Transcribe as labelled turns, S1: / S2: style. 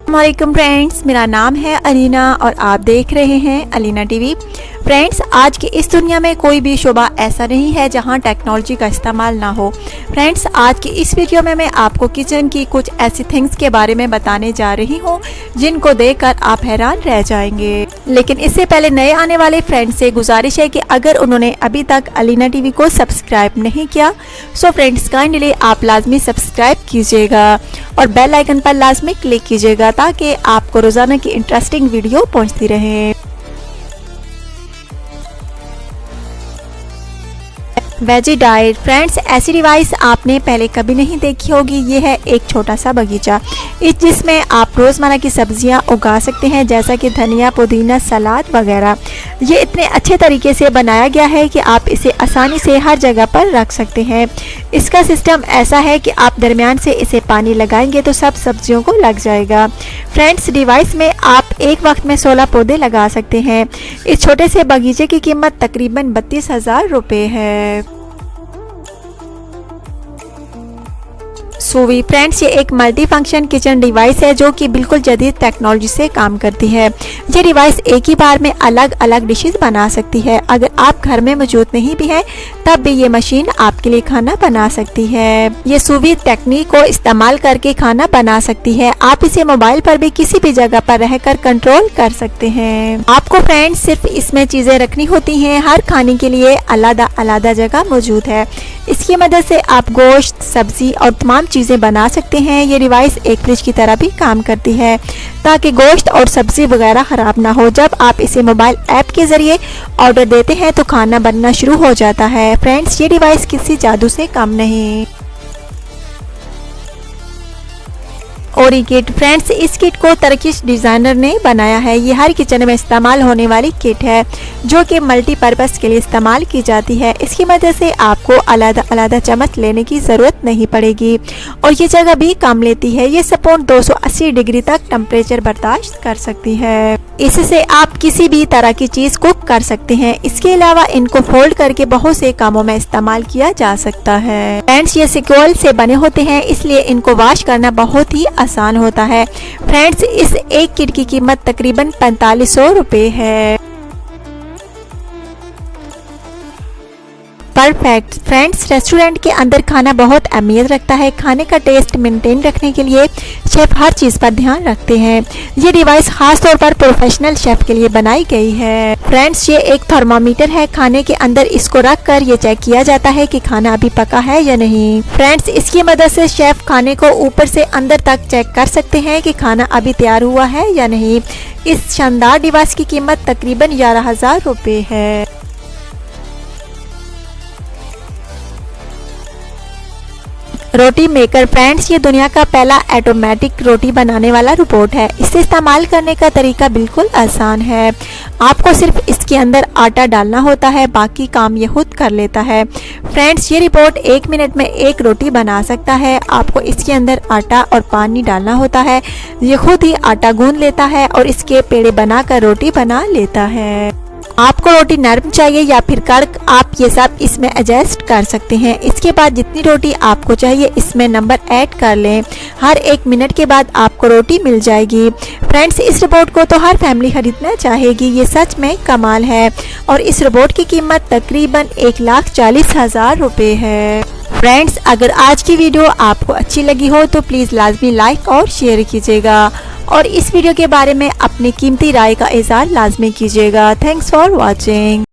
S1: वालेकुम फ्रेंड्स, मेरा नाम है अलीना और आप देख रहे हैं अलीना टीवी। फ्रेंड्स, आज की इस दुनिया में कोई भी शोबा ऐसा नहीं है जहां टेक्नोलॉजी का इस्तेमाल ना हो। फ्रेंड्स, आज की इस वीडियो में मैं आपको किचन की कुछ ऐसी थिंग्स के बारे में बताने जा रही हूं जिनको देखकर आप हैरान रह जाएंगे। लेकिन इससे पहले नए आने वाले फ्रेंड्स से गुजारिश है कि अगर उन्होंने अभी तक अलीना टीवी को सब्सक्राइब नहीं किया सो फ्रेंड्स काइंडली आप लाजमी सब्सक्राइब कीजिएगा और बेल आइकन पर लाजमी क्लिक कीजिएगा ताकि आपको रोजाना की इंटरेस्टिंग वीडियो पहुंचती रहे। Veggie diet. फ्रेंड्स, ऐसी डिवाइस आपने पहले कभी नहीं देखी होगी। ये है एक छोटा सा बगीचा जिसमें आप रोज़मर्रा की सब्जियां उगा सकते हैं जैसा कि धनिया, पुदीना, सलाद वगैरह। ये इतने अच्छे तरीके से बनाया गया है कि आप इसे आसानी से हर जगह पर रख सकते हैं। इसका सिस्टम ऐसा है कि आप दरमियान से इसे पानी लगाएंगे तो सब सब्जियों को लग जाएगा। फ्रेंड्स, डिवाइस में आप एक वक्त में 16 पौधे लगा सकते हैं। इस छोटे से बगीचे की कीमत तकरीबन 32,000 रुपये है। सूवी। फ्रेंड्स, ये एक मल्टी फंक्शन किचन डिवाइस है जो कि बिल्कुल जदीद टेक्नोलॉजी से काम करती है। ये डिवाइस एक ही बार में अलग अलग डिशेस बना सकती है। अगर आप घर में मौजूद नहीं भी हैं तब भी ये मशीन आपके लिए खाना बना सकती है। ये सूवी टेक्निक को इस्तेमाल करके खाना बना सकती है। आप इसे मोबाइल पर भी किसी भी जगह पर रहकर कंट्रोल कर सकते हैं। आपको फ्रेंड्स सिर्फ इसमें चीजें रखनी होती हैं। हर खाने के लिए अलग अलग जगह मौजूद है। इसकी मदद से आप गोश्त, सब्जी और तमाम चीज़ें बना सकते हैं। ये डिवाइस एक फ्रिज की तरह भी काम करती है ताकि गोश्त और सब्जी वगैरह ख़राब ना हो। जब आप इसे मोबाइल ऐप के ज़रिए ऑर्डर देते हैं तो खाना बनना शुरू हो जाता है। फ्रेंड्स, ये डिवाइस किसी जादू से कम नहीं। ओरी किट। फ्रेंड्स, इस किट को टर्किश डिज़ाइनर ने बनाया है। ये हर किचन में इस्तेमाल होने वाली किट है जो कि मल्टीपर्पज़ के लिए इस्तेमाल की जाती है। इसकी मदद से आपको अलग चम्मच लेने की ज़रूरत नहीं पड़ेगी और ये जगह भी कम लेती है। ये स्पून 280 डिग्री तक टेम्परेचर बर्दाश्त कर सकती है। इससे आप किसी भी तरह की चीज़ कुक कर सकते हैं। इसके अलावा इनको फोल्ड करके बहुत से कामों में इस्तेमाल किया जा सकता है। फ्रेंड्स, ये सिक्वल से बने होते हैं इसलिए इनको वॉश करना बहुत ही आसान होता है। फ्रेंड्स, इस एक किट की कीमत तकरीबन 4500 रुपये है। परफेक्ट। फ्रेंड्स, रेस्टोरेंट के अंदर खाना बहुत अहमियत रखता है। खाने का टेस्ट मेंटेन रखने के लिए शेफ हर चीज़ पर ध्यान रखते हैं। ये डिवाइस खास तौर पर प्रोफेशनल शेफ के लिए बनाई गई है। फ्रेंड्स, ये एक थर्मामीटर है। खाने के अंदर इसको रख कर ये चेक किया जाता है कि खाना अभी पका है या नहीं। फ्रेंड्स, इसकी मदद से शेफ खाने को ऊपर से अंदर तक चेक कर सकते हैं कि खाना अभी तैयार हुआ है या नहीं। इस शानदार डिवाइस की कीमत तकरीबन 11,000 रुपये है। रोटी मेकर। फ्रेंड्स, ये दुनिया का पहला ऑटोमेटिक रोटी बनाने वाला रोबोट है। इसे इस्तेमाल करने का तरीका बिल्कुल आसान है। आपको सिर्फ इसके अंदर आटा डालना होता है, बाकी काम ये खुद कर लेता है। फ्रेंड्स, ये रोबोट 1 मिनट में एक रोटी बना सकता है। आपको इसके अंदर आटा और पानी डालना होता है। ये खुद ही आटा गूंद लेता है और इसके पेड़े बनाकर रोटी बना लेता है। आपको रोटी नरम चाहिए या फिर कड़क, आप ये सब इसमें एडजस्ट कर सकते हैं। इसके बाद जितनी रोटी आपको चाहिए इसमें नंबर ऐड कर लें। हर 1 मिनट के बाद आपको रोटी मिल जाएगी। फ्रेंड्स, इस रोबोट को तो हर फैमिली खरीदना चाहेगी। ये सच में कमाल है और इस रोबोट की कीमत तकरीबन 1,40,000 रुपये है। फ्रेंड्स, अगर आज की वीडियो आपको अच्छी लगी हो तो प्लीज़ लाजमी लाइक और शेयर कीजिएगा और इस वीडियो के बारे में अपनी कीमती राय का इज़हार लाजमी कीजिएगा। Thanks for watching.